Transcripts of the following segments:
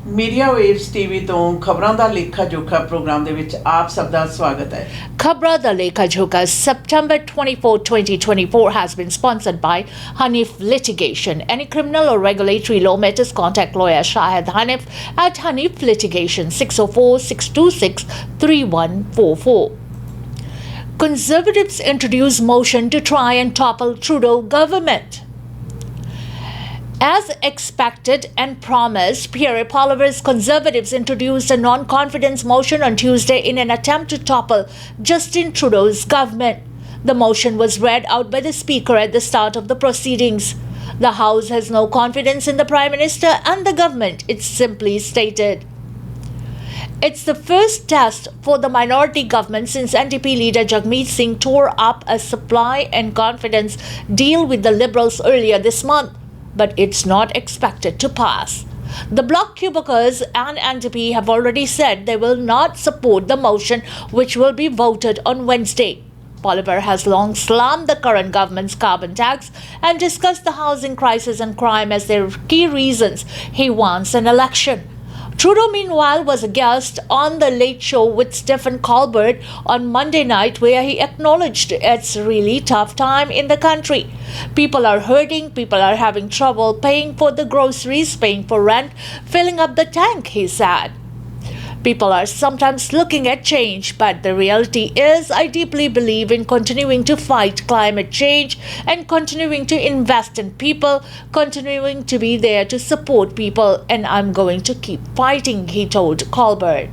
Media waves TV तो खबरां दा लेखा जोखा प्रोग्राम दे विच आप सब दा स्वागत है। Khabran Da Lekha Jokha September 24, 2024 has been sponsored by Hanif Litigation. Any criminal or regulatory law matters, contact lawyer Shahid Hanif at Hanif Litigation 604-626-3144. Conservatives introduce motion to try and topple Trudeau government. As expected and promised, Pierre Poilievre's Conservatives introduced a non-confidence motion on Tuesday in an attempt to topple Justin Trudeau's government. The motion was read out by the Speaker at the start of the proceedings. The House has no confidence in the Prime Minister and the government, it simply stated. It's the first test for the minority government since NDP leader Jagmeet Singh tore up a supply and confidence deal with the Liberals earlier this month. But it's not expected to pass. The Bloc cubicles and NDP have already said they will not support the motion, which will be voted on Wednesday. Poilievre has long slammed the current government's carbon tax and discussed the housing crisis and crime as their key reasons he wants an election. Trudeau, meanwhile, was a guest on The Late Show with Stephen Colbert on Monday night, where he acknowledged it's a really tough time in the country. People are hurting, people are having trouble paying for the groceries, paying for rent, filling up the tank, he said. People are sometimes looking at change, but the reality is I deeply believe in continuing to fight climate change and continuing to invest in people, continuing to be there to support people, and I'm going to keep fighting, he told Colbert.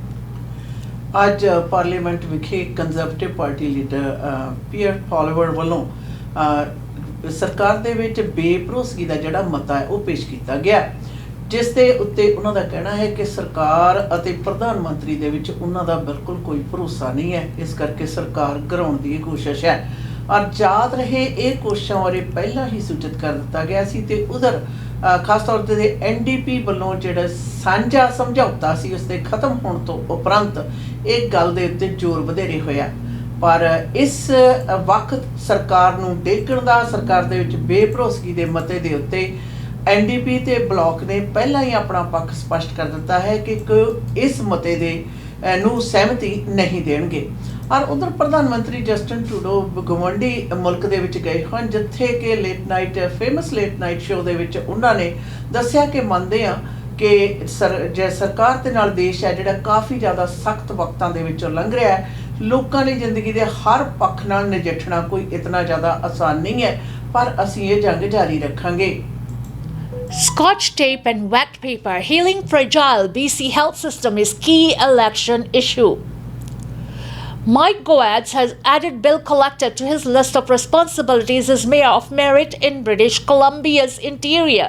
ਅੱਜ parliament ਵਿਖੇ Conservative Party leader Pierre Poilievre ਵੱਲੋਂ ਸਰਕਾਰ ਦੇ ਵਿੱਚ ਬੇਭਰੋਸਗੀ ਦਾ ਜਿਹੜਾ ਮਤਾ ਹੈ ਉਹ ਪੇਸ਼ ਕੀਤਾ ਗਿਆ, ਜਿਸ ਦੇ ਉੱਤੇ ਉਹਨਾਂ ਦਾ ਕਹਿਣਾ ਹੈ ਕਿ ਸਰਕਾਰ ਅਤੇ ਪ੍ਰਧਾਨ ਮੰਤਰੀ ਦੇ ਵਿੱਚ ਉਹਨਾਂ ਦਾ ਬਿਲਕੁਲ ਕੋਈ ਭਰੋਸਾ ਨਹੀਂ ਹੈ, ਇਸ ਕਰਕੇ ਸਰਕਾਰ ਗਿਰਾਉਣ ਦੀ ਕੋਸ਼ਿਸ਼ ਹੈ। ਔਰ ਯਾਦ ਰਹੇ ਇਹ ਕੋਸ਼ਿਸ਼ਾਂ ਬਾਰੇ ਪਹਿਲਾਂ ਹੀ ਸੂਚਿਤ ਕਰ ਦਿੱਤਾ ਗਿਆ ਸੀ ਤੇ ਉਧਰ ਖਾਸ ਤੌਰ ਤੇ ਐਨਡੀਪੀ ਵੱਲੋਂ ਜਿਹੜਾ ਸਾਂਝਾ ਸਮਝੌਤਾ ਸੀ ਉਸ ਦੇ ਖਤਮ ਹੋਣ ਤੋਂ ਉਪਰੰਤ ਇਹ ਗੱਲ ਦੇ ਉੱਤੇ ਜ਼ੋਰ ਵਧੇਰੇ ਹੋਇਆ। ਪਰ ਇਸ ਵਕਤ ਸਰਕਾਰ ਨੂੰ ਡੇਗਣ ਦਾ ਸਰਕਾਰ ਦੇ ਵਿੱਚ ਬੇਭਰੋਸਗੀ ਦੇ ਮਤੇ ਦੇ ਉੱਤੇ एनडीपी ਤੇ ਬਲਾਕ ਨੇ ਪਹਿਲਾਂ ਹੀ ਆਪਣਾ ਪੱਖ ਸਪਸ਼ਟ ਕਰ ਦਿੱਤਾ ਹੈ ਕਿ ਇਸ ਮਤੇ ਦੇ ਨੂੰ ਸਹਿਮਤੀ ਨਹੀਂ ਦੇਣਗੇ। ਔਰ ਉਧਰ ਪ੍ਰਧਾਨ ਮੰਤਰੀ ਜਸਟਿਨ ਟਰੂਡੋ ਗਵੰਡੀ ਮੁਲਕ ਦੇ ਵਿੱਚ ਗਏ ਹਨ, ਜਿੱਥੇ ਕਿ ਫੇਮਸ ਲੇਟ ਨਾਈਟ ਸ਼ੋਅ ਦੇ ਵਿੱਚ ਉਹਨਾਂ ਨੇ ਦੱਸਿਆ ਕਿ ਮੰਨਦੇ ਆ ਕਿ ਸਰਕਾਰ ਦੇ ਨਾਲ ਦੇਸ਼ ਹੈ ਜਿਹੜਾ ਕਾਫੀ ਜ਼ਿਆਦਾ ਸਖਤ ਵਕਤਾਂ ਦੇ ਵਿੱਚੋਂ ਲੰਘ ਰਿਹਾ ਹੈ। ਲੋਕਾਂ ਦੀ ਜ਼ਿੰਦਗੀ ਦੇ ਹਰ ਪੱਖ ਨਾਲ ਨਜਿੱਠਣਾ ਕੋਈ ਇਤਨਾ ਜ਼ਿਆਦਾ ਆਸਾਨ ਨਹੀਂ ਹੈ, ਪਰ ਅਸੀਂ ਇਹ ਜੰਗ ਜਾਰੀ ਰੱਖਾਂਗੇ। Scotch tape and wet paper, healing fragile BC health system is key election issue. Mike Goetz has added bill collector to his list of responsibilities as mayor of Merritt in British Columbia's interior.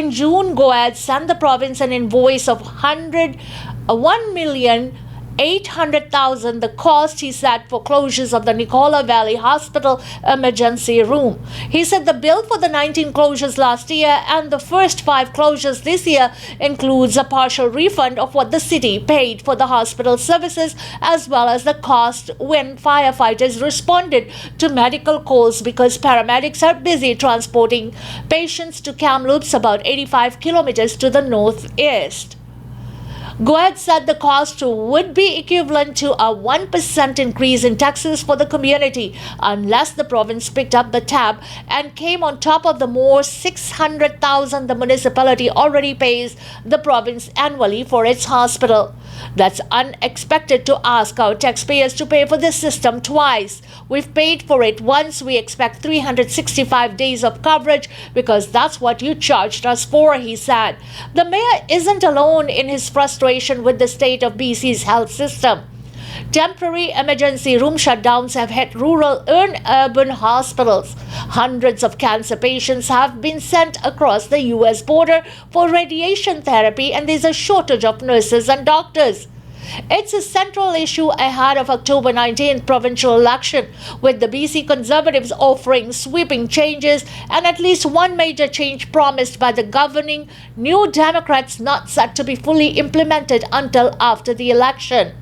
In June, Goetz sent the province an invoice of $1,800,000, the cost, he said, for closures of the Nicola Valley Hospital emergency room. He said the bill for the 19 closures last year and the first 5 closures this year includes a partial refund of what the city paid for the hospital services, as well as the cost when firefighters responded to medical calls because paramedics are busy transporting patients to Kamloops, about 85 kilometers to the northeast. Goetz said the cost would be equivalent to a 1% increase in taxes for the community unless the province picked up the tab and came on top of the more $600,000 the municipality already pays the province annually for its hospital. That's unexpected to ask our taxpayers to pay for this system twice. We've paid for it once. We expect 365 days of coverage because that's what you charged us for, he said. The mayor isn't alone in his frustration with the state of BC's health system. Temporary emergency room shutdowns have hit rural and urban hospitals. Hundreds of cancer patients have been sent across the US border for radiation therapy, and there's a shortage of nurses and doctors. It's a central issue ahead of October 19th provincial election, with the BC Conservatives offering sweeping changes and at least one major change promised by the governing New Democrats not set to be fully implemented until after the election.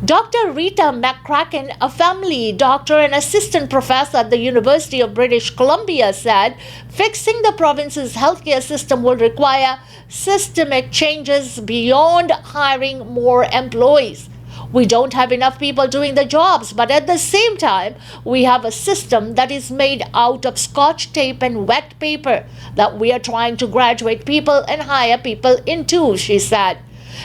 Dr. Rita McCracken, a family doctor and assistant professor at the University of British Columbia, said fixing the province's healthcare system will require systemic changes beyond hiring more employees. We don't have enough people doing the jobs, but at the same time, we have a system that is made out of scotch tape and wet paper that we are trying to graduate people and hire people into, she said.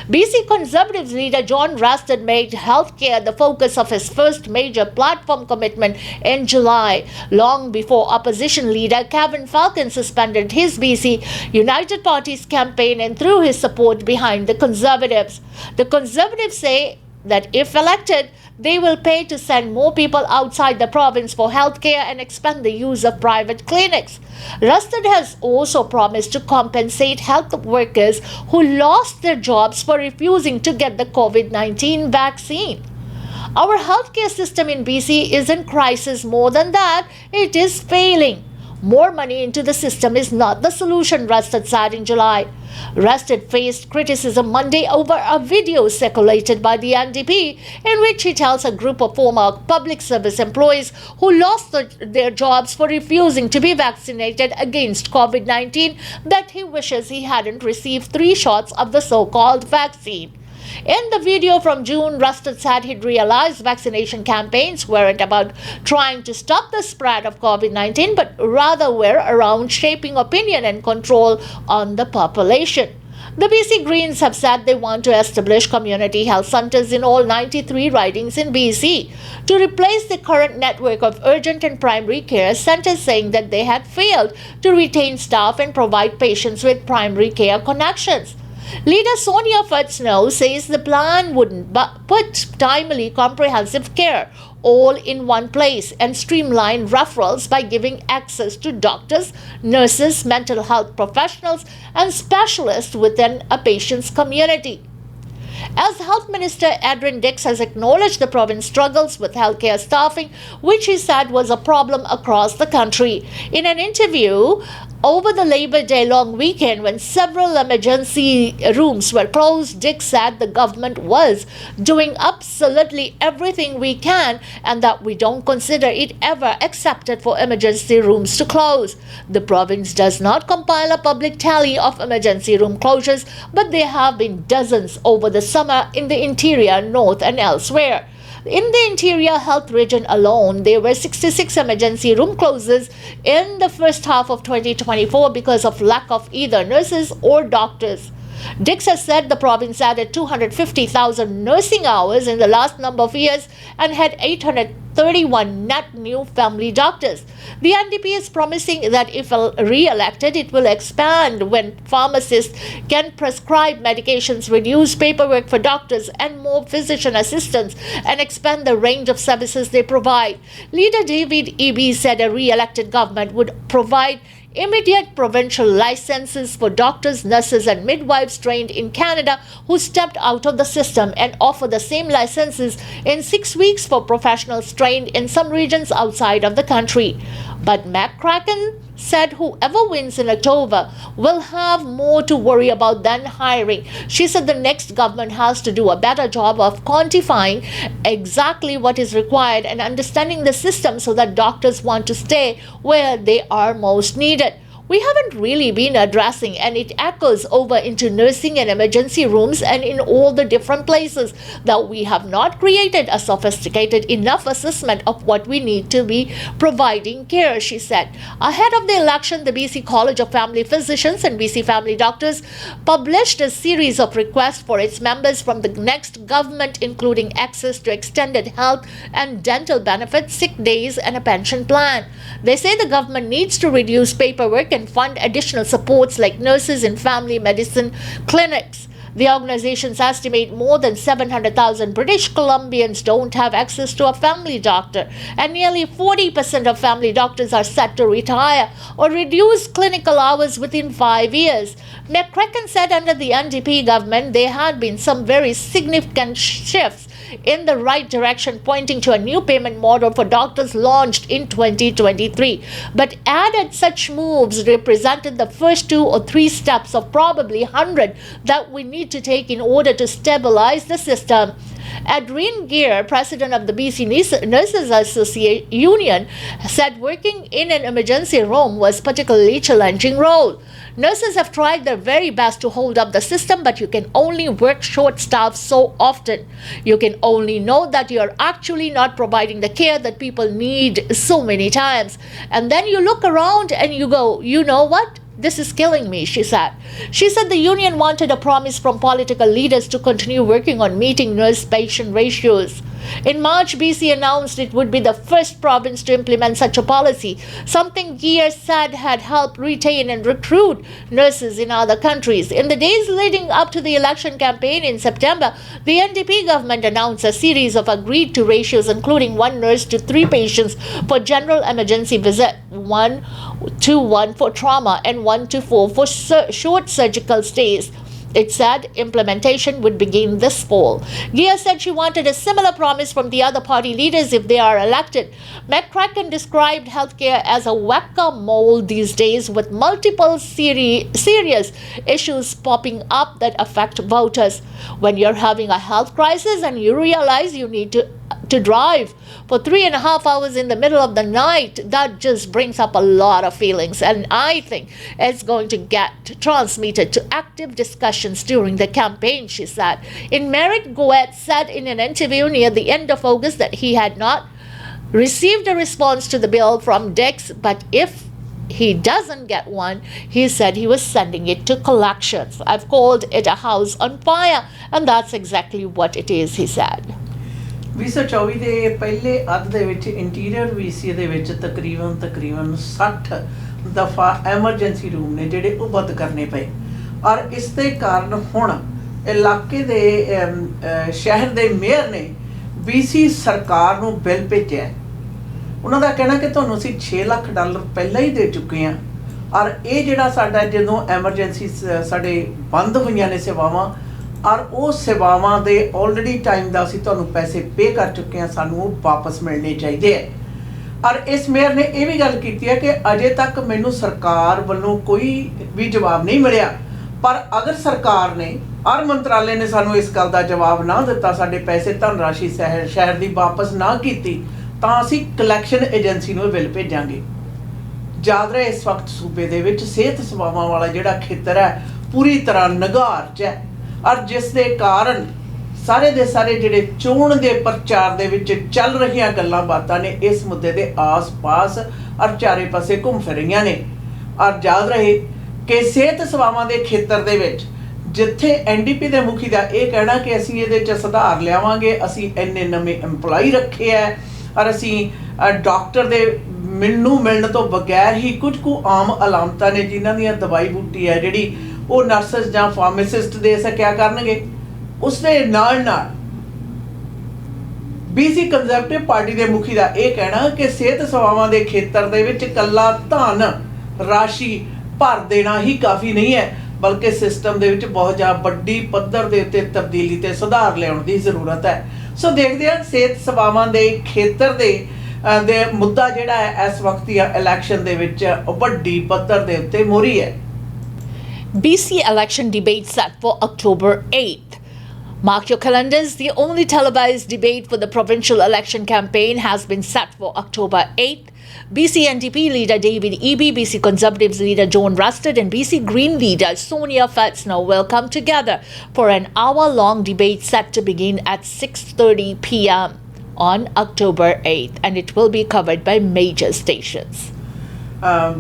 BC Conservatives leader John Rustard made healthcare the focus of his first major platform commitment in July, long before opposition leader Kevin Falcon suspended his BC United Party's campaign and threw his support behind the Conservatives. The Conservatives say that if elected, they will pay to send more people outside the province for healthcare and expand the use of private clinics. Rustard has also promised to compensate health workers who lost their jobs for refusing to get the COVID-19 vaccine. Our healthcare system in BC is in crisis. More than that, it is failing. More money into the system is not the solution, Rustard said in July. Rustard faced criticism Monday over a video circulated by the NDP in which he tells a group of former public service employees who lost their jobs for refusing to be vaccinated against COVID-19 that he wishes he hadn't received 3 shots of the so-called vaccine. In the video from June, Rustard said he'd realized vaccination campaigns weren't about trying to stop the spread of COVID-19, but rather were around shaping opinion and control on the population. The BC Greens have said they want to establish community health centres in all 93 ridings in BC to replace the current network of urgent and primary care centres, saying that they had failed to retain staff and provide patients with primary care connections. Leader Sonia Furtsnow says the plan would put timely comprehensive care all in one place and streamline referrals by giving access to doctors, nurses, mental health professionals, and specialists within a patient's community. As Health Minister Adrian Dix has acknowledged the province struggles with healthcare staffing, which he said was a problem across the country. In an interview over the Labor Day long weekend, when several emergency rooms were closed, Dix said the government was doing absolutely everything we can and that we don't consider it ever accepted for emergency rooms to close. The province does not compile a public tally of emergency room closures, but there have been dozens over the summer in the interior, north, and elsewhere. In the interior health region alone, there were 66 emergency room closures in the first half of 2024 because of lack of either nurses or doctors. Dix has said the province added 250,000 nursing hours in the last number of years and had 831 net new family doctors. The NDP is promising that if re-elected, it will expand when pharmacists can prescribe medications, reduce paperwork for doctors and more physician assistants, and expand the range of services they provide. Leader David Eby said a re-elected government would provide immediate provincial licenses for doctors, nurses, and midwives trained in Canada who stepped out of the system and offer the same licenses in 6 weeks for professionals trained in some regions outside of the country. But McCracken said whoever wins in October will have more to worry about than hiring. She said the next government has to do a better job of quantifying exactly what is required and understanding the system so that doctors want to stay where they are most needed. We haven't really been addressing, and it echoes over into nursing and emergency rooms and in all the different places, that we have not created a sophisticated enough assessment of what we need to be providing care, she said. Ahead of the election, the BC College of Family Physicians and BC Family Doctors published a series of requests for its members from the next government, including access to extended health and dental benefits, sick days, and a pension plan. They say the government needs to reduce paperwork and fund additional supports like nurses and family medicine clinics. The organizations estimate more than 700,000 British Columbians don't have access to a family doctor, and nearly 40% of family doctors are set to retire or reduce clinical hours within 5 years. McCracken said under the NDP government there had been some very significant shifts in the right direction, pointing to a new payment model for doctors launched in 2023, but added such moves represented the first 2 or 3 steps of probably 100 that we need need to take in order to stabilize the system. Adrian Gear, president of the BC Nurses Association Union, said working in an emergency room was particularly challenging role. Nurses have tried their very best to hold up the system, but you can only work short staff so often. You can only know that you're actually not providing the care that people need so many times. And then you look around and you go, you know what? This is killing me, she said. She said the union wanted a promise from political leaders to continue working on meeting nurse-patient ratios. In March, BC announced it would be the first province to implement such a policy, something Gear said had helped retain and recruit nurses in other countries. In the days leading up to the election campaign in September, the NDP government announced a series of agreed-to ratios, including 1 nurse to 3 patients for general emergency visit, 1:1 for trauma, and 1:4 for short surgical stays. It said implementation would begin this fall. Gia said she wanted a similar promise from the other party leaders if they are elected. McCracken described healthcare as a whack-a-mole these days, with multiple serious issues popping up that affect voters. When you're having a health crisis and you realize you need to drive for 3.5 hours in the middle of the night, that just brings up a lot of feelings, and I think it's going to get transmitted to active discussions during the campaign, she said. In Merritt, Goet said in an interview near the end of August that he had not received a response to the bill from Dix, but if he doesn't get one, he said he was sending it to collections. I've called it a house on fire, and that's exactly what it is, he said. 2024 ਦੇ ਪਹਿਲੇ ਅੱਧ ਦੇ ਵਿੱਚ interior VC ਦੇ ਵਿੱਚ ਤਕਰੀਬਨ 60 ਦਫਾ emergency room ਨੇ ਜਿਹੜੇ ਉਹ ਬੰਦ ਕਰਨੇ ਪਏ ਔਰ ਇਸ ਦੇ ਕਾਰਨ ਹੁਣ ਇਲਾਕੇ ਦੇ ਸ਼ਹਿਰ ਦੇ ਮੇਅਰ ਨੇ BC ਸਰਕਾਰ ਨੂੰ ਬਿੱਲ ਭੇਜਿਆ। ਉਹਨਾਂ ਦਾ ਕਹਿਣਾ ਕਿ ਤੁਹਾਨੂੰ ਅਸੀਂ $6 ਲੱਖ ਪਹਿਲਾਂ ਹੀ ਦੇ ਚੁੱਕੇ ਹਾਂ ਔਰ ਇਹ ਜਿਹੜਾ ਸਾਡਾ ਜਦੋਂ ਐਮਰਜੈਂਸੀ ਸਾਡੇ ਬੰਦ ਹੋਈਆਂ ਨੇ ਸੇਵਾਵਾਂ और वो सेवावां दे ऑलरेडी टाइम दा असीं तुहानूं पैसे पे कर चुके हैं, सानूं वो वापस मिलने चाहिए। और इस मेयर ने यह भी गल कीती है कि अजे तक मैनूं सरकार वालों कोई भी जवाब नहीं मिलिया, पर अगर सरकार ने और मंत्रालय ने सानूं इस गल दा जवाब ना दिता, साडे पैसे धनराशि शहर दी वापस ना कीती, तां असीं कलैक्शन एजेंसी नूं बिल भेजांगे। याद रहे इस वक्त सूबे दे विच सेहत सेवावां वाला जिहड़ा खेतर है पूरी तरह नगार च है और जिस दे कारण सारे दे सारे जिहड़े चोण दे प्रचार दे विच चल रहीआं गल्लां बातां ने इस मुद्दे दे आस पास और चारे पासे घूम फिर रहीआं ने। और याद रहे कि सेहत सेवावां दे खेतर दे विच जिथे NDP दे मुखी दा इह कहना कि असीं इहदे च सुधार लियावांगे, असीं इन्ने नਵੇਂ एम्पलॉई रखे है और असीं डॉक्टर दे मिलण तो बगैर ही कुछ कु आम अलामतां ने जिन्हां दी दवाई बूटी है जिहड़ी वो नर्सिस जां फार्मासिस्ट दे सकिया करनगे। उसदे नाल BC कंजरवेटिव पार्टी दे मुखी दा इह कहना कि सेहत सेवावां दे खेतर दे विच कल्ला धन राशि भर देना ही काफ़ी नहीं है, बल्कि सिस्टम दे विच बहुत ज़्यादा वड्डी पद्धर दे उत्ते तब्दीली ते सुधार लियाउण दी ज़रूरत है। सो देखदे हां सेहत सेवावां दे खेतर दे मुद्दा जिहड़ा है इस वक्त इलैक्शन दे विच वड्डी पद्धर दे उत्ते मोहरी है। BC election debate set for October 8th. Mark your calendars, the only televised debate for the provincial election campaign has been set for October 8th. BC NDP leader David Eby, BC Conservatives leader John Rustard and BC Green leader Sonia Felsner will come together for an hour-long debate set to begin at 6:30 p.m. on October 8th, and it will be covered by major stations.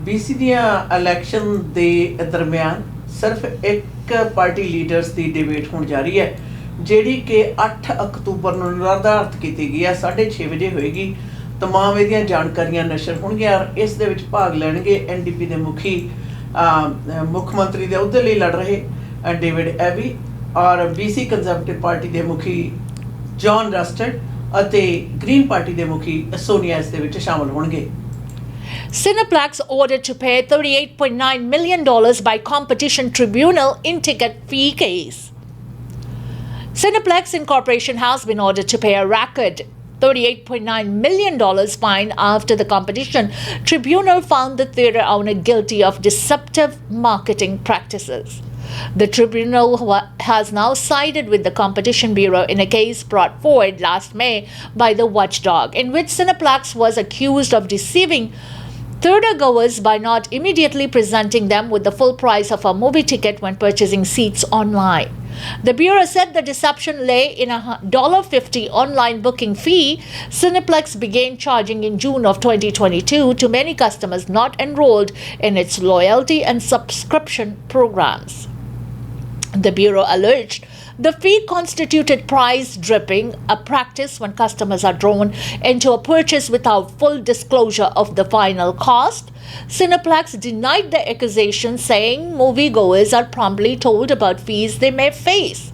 BC दियां election दे दरम्यान सिर्फ एक party leaders की debate होने जा रही है, जिहड़ी कि 8 अक्तूबर नूं निर्धारित की गई है, 6:30 बजे होएगी। तमाम इहदियां जानकारियां नशर होणगीआं और इस दे विच भाग लैणगे NDP दे मुखी मुख मंत्री दे अहुदे लई लड़ रहे डेविड एबी और BC कंजरवेटिव पार्टी दे मुखी जॉन रस्टर्ड अते ग्रीन पार्टी दे मुखी सोनिया इस दे विच शामिल होणगे। Cineplex ordered to pay $38.9 million by Competition Tribunal in ticket fee case. Cineplex Incorporation has been ordered to pay a record $38.9 million fine after the Competition Tribunal found the theatre owner guilty of deceptive marketing practices. The tribunal has now sided with the Competition Bureau in a case brought forward last May by the watchdog, in which Cineplex was accused of deceiving theatergoers by not immediately presenting them with the full price of a movie ticket when purchasing seats online. The Bureau said the deception lay in a $50 online booking fee Cineplex began charging in June of 2022 to many customers not enrolled in its loyalty and subscription programs. The Bureau alleged the fee constituted price dripping, a practice when customers are drawn into a purchase without full disclosure of the final cost. Cineplex denied the accusation, saying moviegoers are promptly told about fees they may face.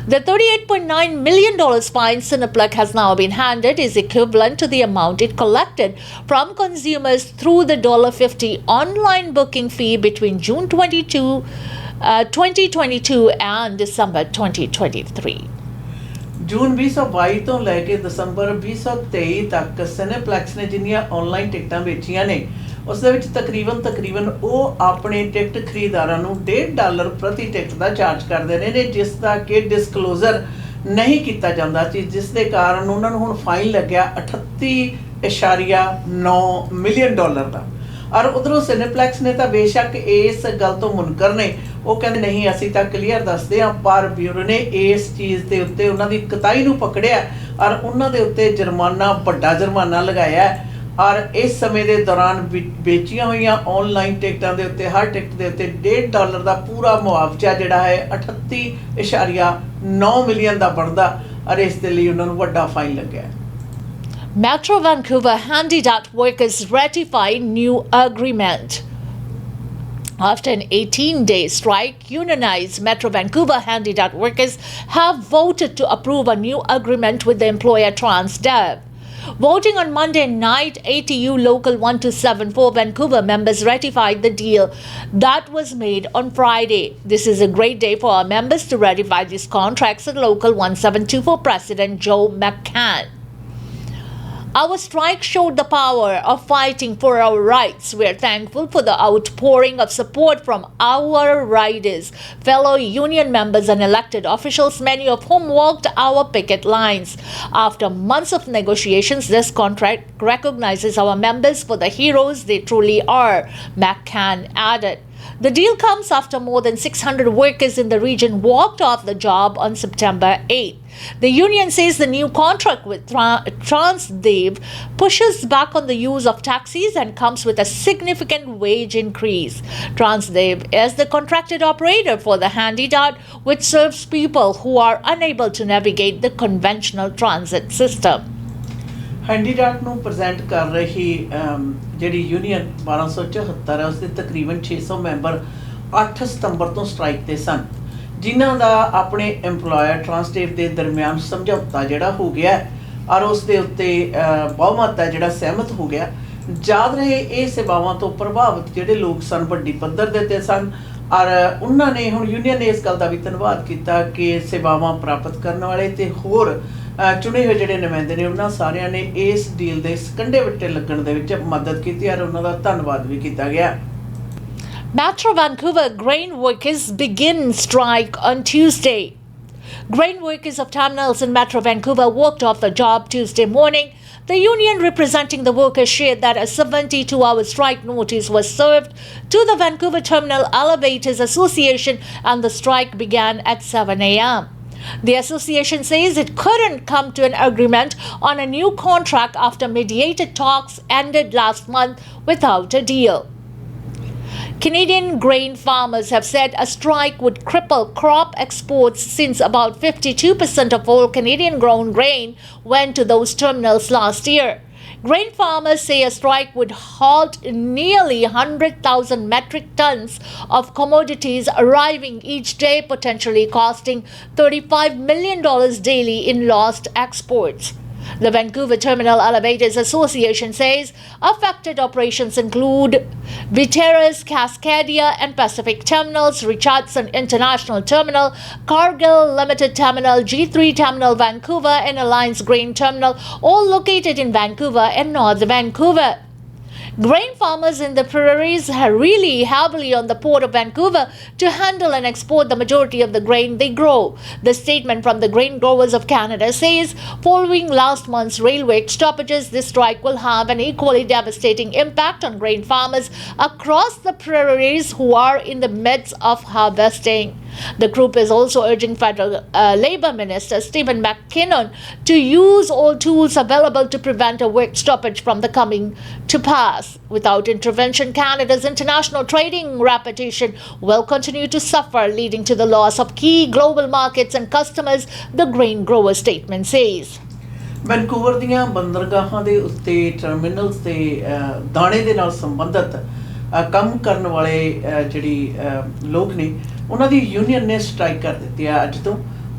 The $38.9 million fine Cineplex has now been handed is equivalent to the amount it collected from consumers through the $50 online booking fee between June 2022 and December 2023. ਜੂਨ 2022 ਤੋਂ ਲੈ ਕੇ ਦਸੰਬਰ 2023 ਤੱਕ ਸਿਨੇਪਲੈਕਸ ਨੇ ਜਿੰਨੀਆਂ online ਟਿਕਟਾਂ ਵੇਚੀਆਂ ਨੇ ਉਸ ਦੇ ਵਿੱਚ ਤਕਰੀਬਨ ਉਹ ਆਪਣੇ ਟਿਕਟ ਖਰੀਦਦਾਰਾਂ ਨੂੰ $1.5 ਪ੍ਰਤੀ ਟਿਕਟ ਦਾ ਚਾਰਜ ਕਰਦੇ ਨੇ ਜਿਸ ਦਾ ਕਿ ਡਿਸਕਲੋਜ਼ਰ ਨਹੀਂ ਕੀਤਾ ਜਾਂਦਾ ਸੀ, ਜਿਸ ਦੇ ਕਾਰਨ ਉਹਨਾਂ ਨੂੰ ਹੁਣ ਫਾਈਨ ਲੱਗਿਆ $38.9 ਮਿਲੀਅਨ ਦਾ। और उधरों सिनेप्लैक्स ने तो बेशक इस गल तो मुनकर ने वो कहते नहीं असी तो क्लीयर दसते हैं, पर ब्यूरो ने इस चीज़ के उत्ते उन्होंने कताई नूं पकड़िया और उन्होंने उत्ते जुर्माना वड्डा जुर्माना लगाया और इस समय के दौरान बेचिया हुई ऑनलाइन टिकटों के उत्ते हर टिकट के उत्ते $1.5 का पूरा मुआवजा जिहड़ा है $38.9 मिलियन का बनता और इस दे लई उन्होंने वड्डा फाइन लग्या। Metro Vancouver handicapped workers ratify new agreement. After an 18-day strike, unionized Metro Vancouver handicapped workers have voted to approve a new agreement with the employer Transdev. Voting on Monday night, ATU Local 1274 Vancouver members ratified the deal that was made on Friday. This is a great day for our members to ratify these contracts, said Local 1724 President Joe McCann. Our strike showed the power of fighting for our rights. We are thankful for the outpouring of support from our riders, fellow union members and elected officials, many of whom walked our picket lines. After months of negotiations, this contract recognizes our members for the heroes they truly are, McCann added. The deal comes after more than 600 workers in the region walked off the job on September 8th. The union says the new contract with Transdev pushes back on the use of taxis and comes with a significant wage increase. Transdev is the contracted operator for the handicapped, which serves people who are unable to navigate the conventional transit system. Handicap ਨੂੰ present ਕਰ ਰਹੀ ਜਿਹੜੀ union 1274 ਹੈ ਉਸ ਦੇ ਤਕਰੀਬਨ 600 member 8 ਸਤੰਬਰ ਤੋਂ strike ਤੇ ਸਨ, ਜਿਨ੍ਹਾਂ ਦਾ ਆਪਣੇ EMPLOYER ਟ੍ਰਾਂਸਡੇਵ ਦੇ ਦਰਮਿਆਨ ਸਮਝੌਤਾ ਜਿਹੜਾ ਹੋ ਗਿਆ ਔਰ ਉਸ ਦੇ ਉੱਤੇ ਬਹੁਮਤ ਹੈ ਜਿਹੜਾ ਸਹਿਮਤ ਹੋ ਗਿਆ। ਯਾਦ ਰਹੇ ਇਹ ਸੇਵਾਵਾਂ ਤੋਂ ਪ੍ਰਭਾਵਿਤ ਜਿਹੜੇ ਲੋਕ ਸਨ ਵੱਡੀ ਪੱਧਰ ਦੇ ਤੇ ਸਨ ਔਰ ਉਹਨਾਂ ਨੇ ਹੁਣ ਯੂਨੀਅਨ ਨੇ ਇਸ ਗੱਲ ਦਾ ਵੀ ਧੰਨਵਾਦ ਕੀਤਾ ਕਿ ਸੇਵਾਵਾਂ ਪ੍ਰਾਪਤ ਕਰਨ ਵਾਲੇ ਤੇ ਹੋਰ ਚੁਣੇ ਹੋਏ ਜਿਹੜੇ ਨੁਮਾਇੰਦੇ ਨੇ ਉਹਨਾਂ ਸਾਰਿਆਂ ਨੇ ਇਸ ਡੀਲ ਦੇ ਕੰਢੇ ਵੱਟੇ ਲੱਗਣ ਦੇ ਵਿੱਚ ਮਦਦ ਕੀਤੀ ਔਰ ਉਹਨਾਂ ਦਾ ਧੰਨਵਾਦ ਵੀ ਕੀਤਾ ਗਿਆ। Metro Vancouver grain workers begin strike on Tuesday. Grain workers of terminals in Metro Vancouver walked off the job Tuesday morning. The union representing the workers shared that a 72-hour strike notice was served to the Vancouver Terminal Elevators Association and the strike began at 7 a.m. The association says it couldn't come to an agreement on a new contract after mediated talks ended last month without a deal. Canadian grain farmers have said a strike would cripple crop exports since about 52% of all Canadian grown grain went to those terminals last year. Grain farmers say a strike would halt nearly 100,000 metric tons of commodities arriving each day, potentially costing $35 million daily in lost exports. The Vancouver Terminal Elevators Association says affected operations include Viterra's Cascadia and Pacific Terminals, Richardson International Terminal, Cargill Limited Terminal, G3 Terminal Vancouver, and Alliance Grain Terminal, all located in Vancouver and North Vancouver. Grain farmers in the prairies rely heavily on the port of Vancouver to handle and export the majority of the grain they grow. The statement from the Grain Growers of Canada says, following last month's railway stoppages, this strike will have an equally devastating impact on grain farmers across the prairies who are in the midst of harvesting. The group is also urging Federal Labour Minister Stephen McKinnon to use all tools available to prevent a work stoppage from the coming to pass. Without intervention, Canada's international trading reputation will continue to suffer, leading to the loss of key global markets and customers, the grain grower statement says. Vancouver ਦੀਆਂ ਬੰਦਰਗਾਹਾਂ ਦੇ ਉੱਤੇ ਟਰਮੀਨਲਸ ਤੇ ਦਾਣੇ ਦੇ ਨਾਲ ਸੰਬੰਧਿਤ ਕੰਮ ਕਰਨ ਵਾਲੇ ਜਿਹੜੀ ਲੋਕ ਨੇ ਉਹਨਾਂ ਦੀ ਯੂਨੀਅਨ ਨੇ ਸਟ੍ਰਾਈਕ ਕਰ ਦਿੱਤੀ ਹੈ ਅੱਜ ਤੋਂ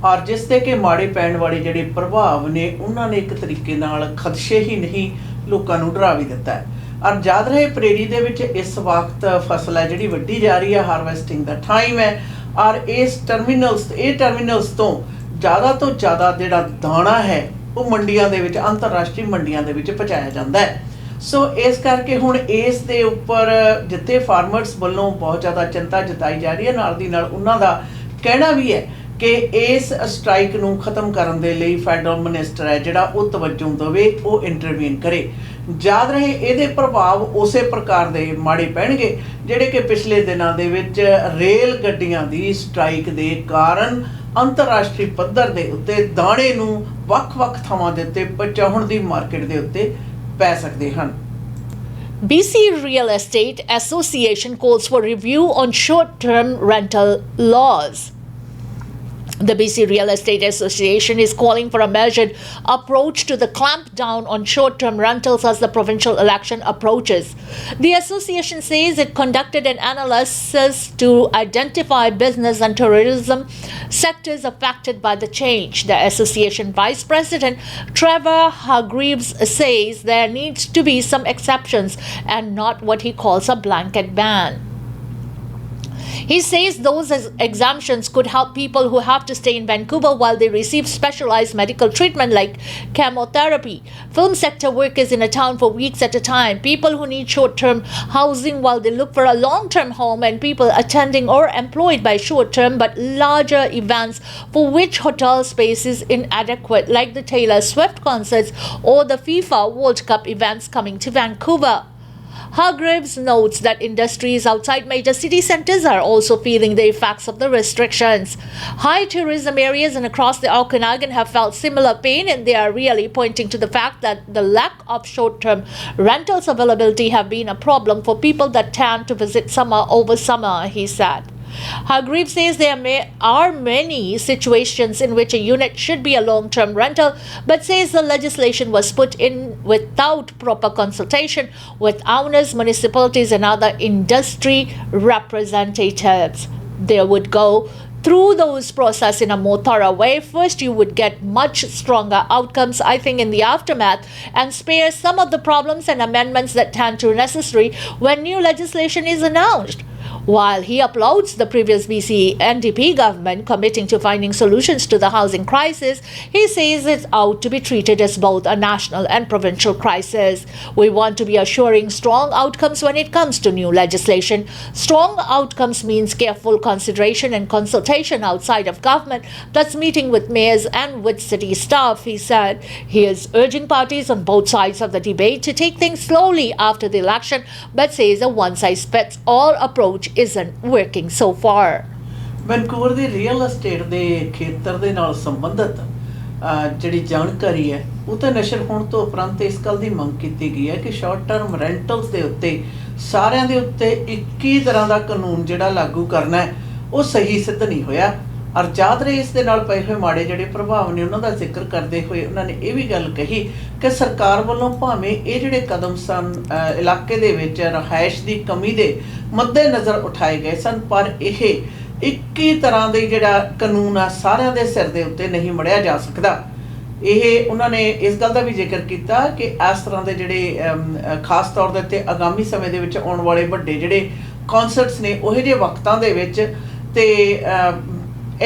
ਔਰ ਜਿਸ ਦੇ ਕਿ ਮਾੜੇ ਪੈਣ ਵਾਲੇ ਜਿਹੜੇ ਪ੍ਰਭਾਵ ਨੇ ਉਹਨਾਂ ਨੇ ਇੱਕ ਤਰੀਕੇ ਨਾਲ ਖਦਸ਼ੇ ਹੀ ਨਹੀਂ ਲੋਕਾਂ ਨੂੰ ਡਰਾ ਵੀ ਦਿੱਤਾ ਹੈ ਔਰ ਯਾਦ ਰਹੇ ਪ੍ਰੇਰੀ ਦੇ ਵਿੱਚ ਇਸ ਵਕਤ ਫਸਲ ਹੈ ਜਿਹੜੀ ਵੱਢੀ ਜਾ ਰਹੀ ਹੈ ਹਾਰਵੈਸਟਿੰਗ ਦਾ ਟਾਈਮ ਹੈ ਔਰ ਇਹ ਟਰਮੀਨਲਸ ਤੋਂ ਜ਼ਿਆਦਾ ਜਿਹੜਾ ਦਾਣਾ ਹੈ ਉਹ ਮੰਡੀਆਂ ਦੇ ਵਿੱਚ ਅੰਤਰਰਾਸ਼ਟਰੀ ਮੰਡੀਆਂ ਦੇ ਵਿੱਚ ਪਹੁੰਚਾਇਆ ਜਾਂਦਾ ਹੈ ਸੋ ਇਸ ਕਰਕੇ ਹੁਣ ਇਸ ਦੇ ਉੱਪਰ ਜਿੱਥੇ ਫਾਰਮਰਸ ਵੱਲੋਂ ਬਹੁਤ ਜ਼ਿਆਦਾ ਚਿੰਤਾ ਜਤਾਈ ਜਾ ਰਹੀ ਹੈ ਨਾਲ ਦੀ ਨਾਲ ਉਹਨਾਂ ਦਾ ਕਹਿਣਾ ਵੀ ਹੈ ਕਿ ਇਸ ਸਟ੍ਰਾਈਕ ਨੂੰ ਖਤਮ ਕਰਨ ਦੇ ਲਈ ਫੈਡਰਲ ਮਿਨਿਸਟਰ ਹੈ ਜਿਹੜਾ ਉਹ ਤਵੱਜੋ ਦੇਵੇ ਉਹ ਇੰਟਰਵੀਨ ਕਰੇ ਯਾਦ ਰਹੇ ਇਹਦੇ ਪ੍ਰਭਾਵ ਉਸੇ ਪ੍ਰਕਾਰ ਦੇ ਮਾੜੇ ਪੈਣਗੇ ਜਿਹੜੇ ਕਿ ਪਿਛਲੇ ਦਿਨਾਂ ਦੇ ਵਿੱਚ ਰੇਲ ਗੱਡੀਆਂ ਦੀ ਸਟ੍ਰਾਈਕ ਦੇ ਕਾਰਨ ਅੰਤਰਰਾਸ਼ਟਰੀ ਪੱਧਰ ਦੇ ਉੱਤੇ ਦਾਣੇ ਨੂੰ ਵੱਖ-ਵੱਖ ਥਾਵਾਂ ਦੇ ਉੱਤੇ ਪਹੁੰਚਾਉਣ ਦੀ ਮਾਰਕੀਟ ਦੇ ਉੱਤੇ ਪੈ ਸਕਦੇ ਹਨ BC Real Estate Association calls for review on short-term rental laws. The BC Real Estate Association is calling for a measured approach to the clampdown on short-term rentals as the provincial election approaches. The association says it conducted an analysis to identify business and tourism sectors affected by the change. The association vice president Trevor Hargreaves says there needs to be some exceptions and not what he calls a blanket ban. He says those exemptions could help people who have to stay in Vancouver while they receive specialized medical treatment like chemotherapy, film sector workers in a town for weeks at a time, people who need short-term housing while they look for a long-term home, and people attending or employed by short-term but larger events for which hotel space is inadequate, like the Taylor Swift concerts or the FIFA World Cup events coming to Vancouver. Hargreaves notes that industries outside major city centers are also feeling the effects of the restrictions. High tourism areas and across the Okanagan have felt similar pain, and they are really pointing to the fact that the lack of short-term rentals availability have been a problem for people that tend to visit over summer, he said. Hargreaves says there are many situations in which a unit should be a long-term rental, but says the legislation was put in without proper consultation with owners, municipalities and other industry representatives. They would go through those process in a more thorough way. First, you would get much stronger outcomes, I think, in the aftermath, and spare some of the problems and amendments that tend to be necessary when new legislation is announced. While he applauds the previous BC NDP government committing to finding solutions to the housing crisis, he says it's out to be treated as both a national and provincial crisis. We want to be assuring strong outcomes when it comes to new legislation. Strong outcomes means careful consideration and consultation outside of government. That's meeting with mayors and with city staff, he said. He is urging parties on both sides of the debate to take things slowly after the election, but says a one-size-fits-all approach isn't working so far. Vancouver ਦੇ real estate ਦੇ ਖੇਤਰ ਦੇ ਨਾਲ ਸੰਬੰਧਿਤ ਜਿਹੜੀ ਜਾਣਕਾਰੀ ਹੈ ਉਹ ਤਾਂ ਨਸ਼ਰ ਹੋਣ ਤੋਂ ਉਪਰੰਤ ਇਸ ਗੱਲ ਦੀ ਮੰਗ ਕੀਤੀ ਗਈ ਹੈ ਕਿ ਸ਼ਾਰਟ ਟਰਮ ਰੈਂਟਲਸ ਦੇ ਉੱਤੇ ਸਾਰਿਆਂ ਦੇ ਉੱਤੇ ਇੱਕ ਹੀ ਤਰ੍ਹਾਂ ਦਾ ਕਾਨੂੰਨ ਜਿਹੜਾ ਲਾਗੂ ਕਰਨਾ ਹੈ ਉਹ ਸਹੀ ਸਿੱਧ ਨਹੀਂ ਹੋਇਆ ਔਰ ਯਾਦ ਰਹੇ ਇਸ ਦੇ ਨਾਲ ਪਏ ਹੋਏ ਮਾੜੇ ਜਿਹੜੇ ਪ੍ਰਭਾਵ ਨੇ ਉਹਨਾਂ ਦਾ ਜ਼ਿਕਰ ਕਰਦੇ ਹੋਏ ਉਹਨਾਂ ਨੇ ਇਹ ਵੀ ਗੱਲ ਕਹੀ ਕਿ ਸਰਕਾਰ ਵੱਲੋਂ ਭਾਵੇਂ ਇਹ ਜਿਹੜੇ ਕਦਮ ਸਨ ਇਲਾਕੇ ਦੇ ਵਿੱਚ ਰਿਹਾਇਸ਼ ਦੀ ਕਮੀ ਦੇ ਮੱਦੇ ਨਜ਼ਰ ਉਠਾਏ ਗਏ ਸਨ ਪਰ ਇਹ ਇੱਕ ਹੀ ਤਰ੍ਹਾਂ ਦੇ ਜਿਹੜਾ ਕਾਨੂੰਨ ਆ ਸਾਰਿਆਂ ਦੇ ਸਿਰ ਦੇ ਉੱਤੇ ਨਹੀਂ ਮੜਿਆ ਜਾ ਸਕਦਾ ਇਹ ਉਹਨਾਂ ਨੇ ਇਸ ਗੱਲ ਦਾ ਵੀ ਜ਼ਿਕਰ ਕੀਤਾ ਕਿ ਇਸ ਤਰ੍ਹਾਂ ਦੇ ਜਿਹੜੇ ਖਾਸ ਤੌਰ ਦੇ ਉੱਤੇ ਆਗਾਮੀ ਸਮੇਂ ਦੇ ਵਿੱਚ ਆਉਣ ਵਾਲੇ ਵੱਡੇ ਜਿਹੜੇ ਕਨਸਰਟਸ ਨੇ ਉਹੋ ਜਿਹੇ ਵਕਤਾਂ ਦੇ ਵਿੱਚ ਤੇ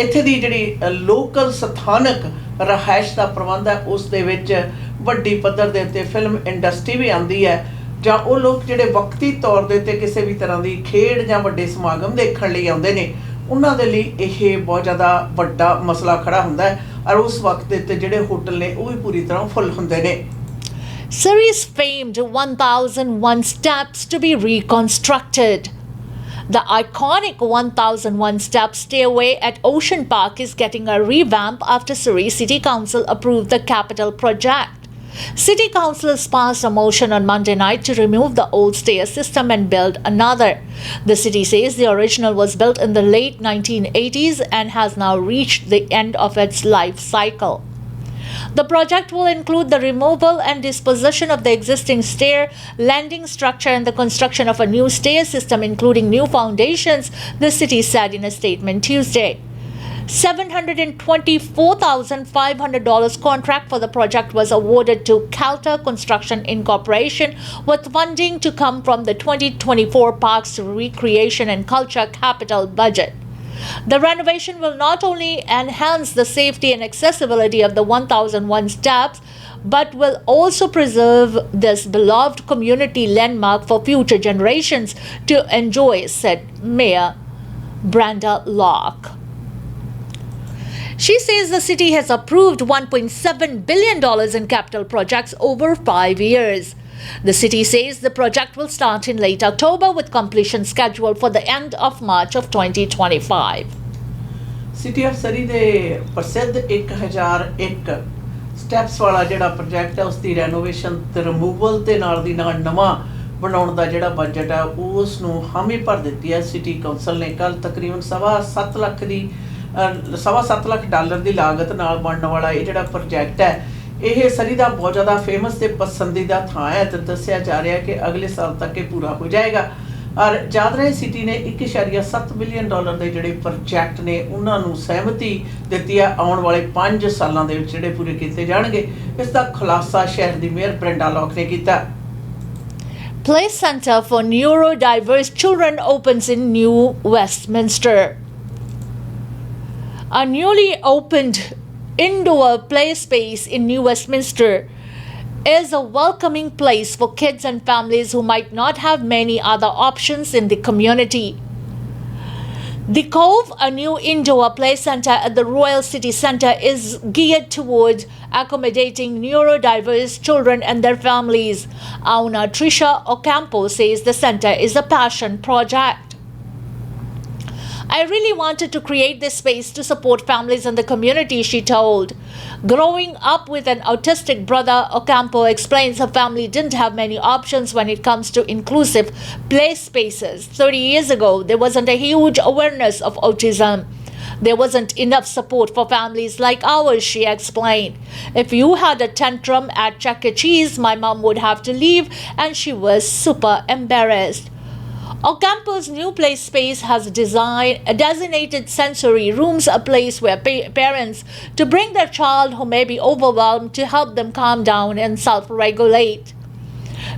ਇੱਥੇ ਦੀ ਜਿਹੜੀ ਲੋਕਲ ਸਥਾਨਕ ਰਿਹਾਇਸ਼ ਦਾ ਪ੍ਰਬੰਧ ਹੈ ਉਸ ਦੇ ਵਿੱਚ ਵੱਡੀ ਪੱਧਰ ਦੇ ਉੱਤੇ ਫਿਲਮ ਇੰਡਸਟਰੀ ਵੀ ਆਉਂਦੀ ਹੈ ਜਾਂ ਉਹ ਲੋਕ ਜਿਹੜੇ ਵਕਤੀ ਤੌਰ ਦੇ ਉੱਤੇ ਕਿਸੇ ਵੀ ਤਰ੍ਹਾਂ ਦੀ ਖੇਡ ਜਾਂ ਵੱਡੇ ਸਮਾਗਮ ਦੇਖਣ ਲਈ ਆਉਂਦੇ ਨੇ, ਉਹਨਾਂ ਦੇ ਲਈ ਇਹ ਬਹੁਤ ਜ਼ਿਆਦਾ ਵੱਡਾ ਮਸਲਾ ਖੜਾ ਹੁੰਦਾ ਹੈ। ਔਰ ਉਸ ਵਕਤ ਦੇ ਉੱਤੇ ਜਿਹੜੇ ਹੋਟਲ ਨੇ ਉਹ ਵੀ ਪੂਰੀ ਤਰ੍ਹਾਂ ਫੁੱਲ ਹੁੰਦੇ ਨੇ। Surrey's famed 1001 steps to be reconstructed. The iconic 1001 Steps stairway at Ocean Park is getting a revamp after Surrey City Council approved the capital project. City councillors passed a motion on Monday night to remove the old stair system and build another. The city says the original was built in the late 1980s and has now reached the end of its life cycle. The project will include the removal and disposition of the existing stair landing structure and the construction of a new stair system, including new foundations, the city said in a statement Tuesday. $724,500 contract for the project was awarded to Calter Construction Incorporation, with funding to come from the 2024 Parks, Recreation and Culture Capital budget. The renovation will not only enhance the safety and accessibility of the 1001 steps, but will also preserve this beloved community landmark for future generations to enjoy, said Mayor Brenda Locke. She says the city has approved $1.7 billion in capital projects over 5 years. The city says the project will start in late October with completion scheduled for the end of March of 2025. City of Surrey ਦੇ ਪ੍ਰਸਿੱਧ 1001 steps ਵਾਲਾ ਜਿਹੜਾ project ਹੈ, ਉਸ ਦੀ renovation ਤੇ removal ਤੇ ਨਾਲ ਦੀ ਨਾਲ ਨਵਾਂ ਬਣਾਉਣ ਦਾ ਜਿਹੜਾ ਬਜਟ ਹੈ ਉਸ ਨੂੰ ਹਾਮੀ ਭਰ ਦਿੱਤੀ ਹੈ। ਸਿਟੀ ਕੌਂਸਲ ਨੇ ਕੱਲ ਤਕਰੀਬਨ $7.25 ਲੱਖ ਦੀ ਲਾਗਤ ਨਾਲ ਬਣਨ ਵਾਲਾ ਇਹ ਜਿਹੜਾ ਪ੍ਰੋਜੈਕਟ ਹੈ, ਇਹ ਸਰੀ ਦਾ ਬਹੁਤ ਜ਼ਿਆਦਾ ਫੇਮਸ ਤੇ ਪਸੰਦੀਦਾ ਥਾਂ ਹੈ ਤੇ ਦੱਸਿਆ ਜਾ ਰਿਹਾ ਕਿ ਅਗਲੇ ਸਾਲ ਤੱਕ ਇਹ ਪੂਰਾ ਹੋ ਜਾਏਗਾ। ਔਰ ਯਾਦ ਰਹੇ ਸਿਟੀ ਨੇ $1.7 ਬਿਲੀਅਨ ਦੇ ਜਿਹੜੇ ਪ੍ਰੋਜੈਕਟ ਨੇ ਉਹਨਾਂ ਨੂੰ ਸਹਿਮਤੀ ਦਿੱਤੀ ਹੈ ਆਉਣ ਵਾਲੇ 5 ਸਾਲਾਂ ਦੇ ਵਿੱਚ ਜਿਹੜੇ ਪੂਰੇ ਕੀਤੇ ਜਾਣਗੇ। ਇਸ ਦਾ ਖੁਲਾਸਾ ਸ਼ਹਿਰ ਦੀ ਮੇਅਰ ਬ੍ਰੈਂਡਾ ਲੌਕ ਨੇ ਕੀਤਾ। Play Center for Neurodiverse Children opens in New Westminster. A newly opened indoor play space in New Westminster is a welcoming place for kids and families who might not have many other options in the community. The Cove, a new indoor play center at the Royal City Centre, is geared towards accommodating neurodiverse children and their families. Owner Trisha Ocampo says the centre is a passion project. I really wanted to create this space to support families in the community, she told. Growing up with an autistic brother, Ocampo explains her family didn't have many options when it comes to inclusive play spaces. 30 years ago, there wasn't a huge awareness of autism. There wasn't enough support for families like ours, she explained. If you had a tantrum at Chuck E. Cheese, my mom would have to leave, and she was super embarrassed. Ocampo's new play space has designated sensory rooms, a place where parents to bring their child who may be overwhelmed to help them calm down and self-regulate.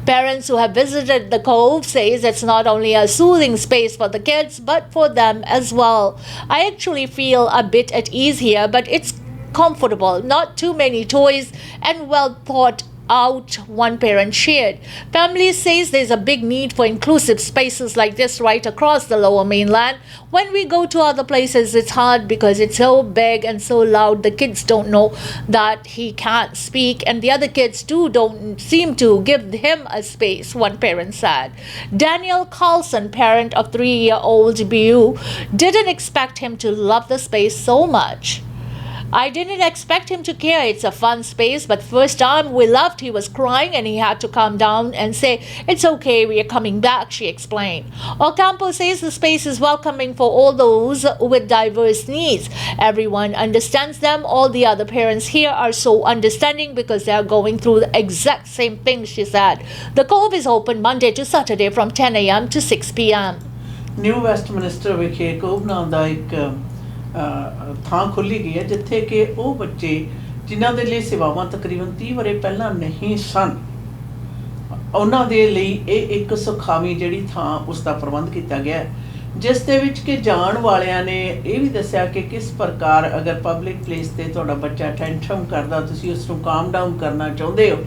Parents who have visited the Cove says it's not only a soothing space for the kids but for them as well. I actually feel a bit at ease here, but it's comfortable, not too many toys, and well thought out, one parent shared. Families says there's a big need for inclusive spaces like this right across the lower mainland. When we go to other places, it's hard because it's so big and so loud. The kids don't know that he can't speak, and the other kids too don't seem to give him a space, one parent said. Daniel Carlson, parent of 3-year-old Bu, didn't expect him to love the space so much. I didn't expect him to care. It's a fun space, but first time we left, he was crying and he had to calm down and say, it's okay, we are coming back, she explained. Ocampo says the space is welcoming for all those with diverse needs. Everyone understands them. All the other parents here are so understanding because they are going through the exact same thing, she said. The Cove is open Monday to Saturday from 10 a.m. to 6 p.m. New Westminster ਵਿਖੇ CoV ਨਾਮ ਦਾ ਇੱਕ ਥਾਂ ਖੁੱਲ੍ਹੀ ਗਈ ਹੈ ਜਿੱਥੇ ਕਿ ਉਹ ਬੱਚੇ ਜਿਨ੍ਹਾਂ ਦੇ ਲਈ ਸੇਵਾਵਾਂ ਤਕਰੀਬਨ 30 ਵਰੇ ਪਹਿਲਾਂ ਨਹੀਂ ਸਨ, ਉਹਨਾਂ ਦੇ ਲਈ ਇਹ ਇੱਕ ਸੁਖਾਵੀਂ ਜਿਹੜੀ ਥਾਂ ਉਸ ਦਾ ਪ੍ਰਬੰਧ ਕੀਤਾ ਗਿਆ ਹੈ, ਜਿਸ ਦੇ ਵਿੱਚ ਕਿ ਜਾਣ ਵਾਲਿਆਂ ਨੇ ਇਹ ਵੀ ਦੱਸਿਆ ਕਿ ਕਿਸ ਪ੍ਰਕਾਰ ਅਗਰ ਪਬਲਿਕ ਪਲੇਸ 'ਤੇ ਤੁਹਾਡਾ ਬੱਚਾ ਟੈਂਟਰਮ ਕਰਦਾ, ਤੁਸੀਂ ਉਸ ਨੂੰ ਕਾਮ ਡਾਊਨ ਕਰਨਾ ਚਾਹੁੰਦੇ ਹੋ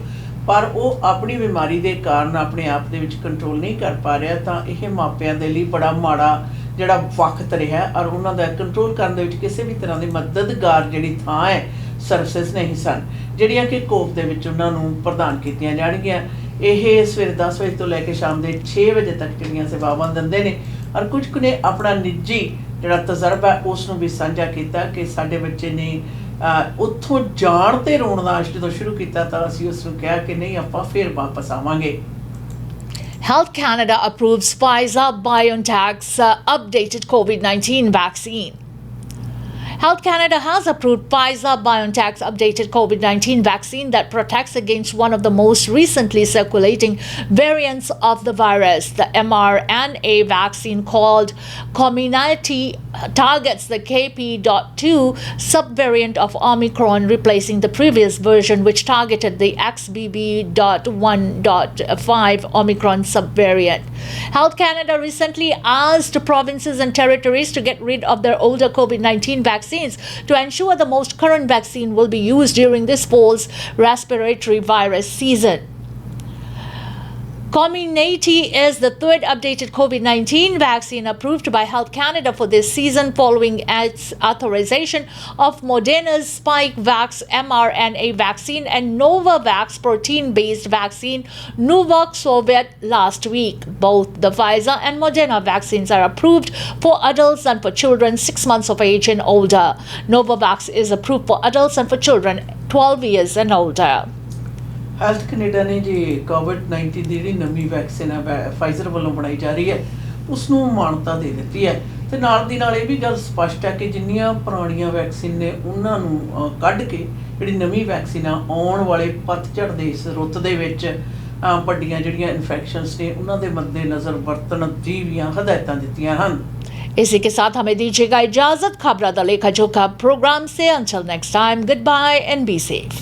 ਪਰ ਉਹ ਆਪਣੀ ਬਿਮਾਰੀ ਦੇ ਕਾਰਨ ਆਪਣੇ ਆਪ ਦੇ ਵਿੱਚ ਕੰਟਰੋਲ ਨਹੀਂ ਕਰ ਪਾ ਰਿਹਾ, ਤਾਂ ਇਹ ਮਾਪਿਆਂ ਦੇ ਲਈ ਬੜਾ ਮਾੜਾ ਜਿਹੜਾ ਵਕਤ ਰਿਹਾ ਔਰ ਉਹਨਾਂ ਦਾ ਕੰਟਰੋਲ ਕਰਨ ਦੇ ਵਿੱਚ ਕਿਸੇ ਵੀ ਤਰ੍ਹਾਂ ਦੀ ਮਦਦਗਾਰ ਜਿਹੜੀ ਥਾਂ ਹੈ ਸਰਵਿਸਿਜ਼ ਨਹੀਂ ਸਨ, ਜਿਹੜੀਆਂ ਕਿ ਕੋਪ ਦੇ ਵਿੱਚ ਉਹਨਾਂ ਨੂੰ ਪ੍ਰਦਾਨ ਕੀਤੀਆਂ ਜਾਣਗੀਆਂ। ਇਹ ਸਵੇਰੇ 10 ਵਜੇ ਤੋਂ ਲੈ ਕੇ ਸ਼ਾਮ ਦੇ 6 ਵਜੇ ਤੱਕ ਜਿਹੜੀਆਂ ਸੇਵਾਵਾਂ ਦਿੰਦੇ ਨੇ ਔਰ ਕੁਝ ਕੁ ਨੇ ਆਪਣਾ ਨਿੱਜੀ ਜਿਹੜਾ ਤਜਰਬਾ ਉਸ ਨੂੰ ਵੀ ਸਾਂਝਾ ਕੀਤਾ ਕਿ ਸਾਡੇ ਬੱਚੇ ਨੇ ਉੱਥੋਂ ਜਾਣ ਤੇ ਰੋਣ ਦਾ ਜਦੋਂ ਸ਼ੁਰੂ ਕੀਤਾ ਤਾਂ ਅਸੀਂ ਉਸ ਨੂੰ ਕਿਹਾ ਕਿ ਨਹੀਂ, ਆਪਾਂ ਫਿਰ ਵਾਪਸ ਆਵਾਂਗੇ। Health Canada approves Pfizer-BioNTech's updated COVID-19 vaccine. Health Canada has approved Pfizer-BioNTech's updated COVID-19 vaccine that protects against one of the most recently circulating variants of the virus. The mRNA vaccine, called Comirnaty, targets the KP.2 subvariant of Omicron, replacing the previous version which targeted the XBB.1.5 Omicron subvariant. Health Canada recently asked provinces and territories to get rid of their older COVID-19 vaccines to ensure the most current vaccine will be used during this fall's respiratory virus season. Comirnaty is the third updated COVID-19 vaccine approved by Health Canada for this season, following its authorization of Moderna's Spikevax mRNA vaccine and Novavax protein-based vaccine Nuvaxovid last week. Both the Pfizer and Moderna vaccines are approved for adults and for children 6 months of age and older. Novavax is approved for adults and for children 12 years and older. Health Canada ਨੇ ਜੀ ਕੋਵਿਡ-19 ਦੀ ਜਿਹੜੀ ਨਵੀਂ vaccine ਹੈ Pfizer ਵੱਲੋਂ ਬਣਾਈ ਜਾ ਰਹੀ ਹੈ ਉਸ ਨੂੰ ਮਾਨਤਾ ਦੇ ਦਿੱਤੀ ਹੈ, ਤੇ ਨਾਲ ਦੀ ਨਾਲ ਇਹ ਵੀ ਗੱਲ ਸਪਸ਼ਟ ਹੈ ਕਿ ਜਿੰਨੀਆਂ ਪੁਰਾਣੀਆਂ ਵੈਕਸੀਨ ਨੇ ਉਹਨਾਂ ਨੂੰ ਕੱਢ ਕੇ ਜਿਹੜੀ ਨਵੀਂ ਵੈਕਸੀਨ ਆ ਆਉਣ ਵਾਲੇ ਪਤਝੜ ਦੇ ਇਸ ਰੁੱਤ ਦੇ ਵਿੱਚ ਵੱਡੀਆਂ ਜਿਹੜੀਆਂ ਇਨਫੈਕਸ਼ਨਸ ਨੇ ਉਹਨਾਂ ਦੇ ਮੱਦੇ ਨਜ਼ਰ ਵਰਤਣ ਦੀ ਵੀ ਹਦਾਇਤਾਂ ਦਿੱਤੀਆਂ ਹਨ। इसी के साथ हमें दीजिएगा इजाजत। खबरां दा लेखा जोखा प्रोग्राम से, until next time, goodbye and be safe.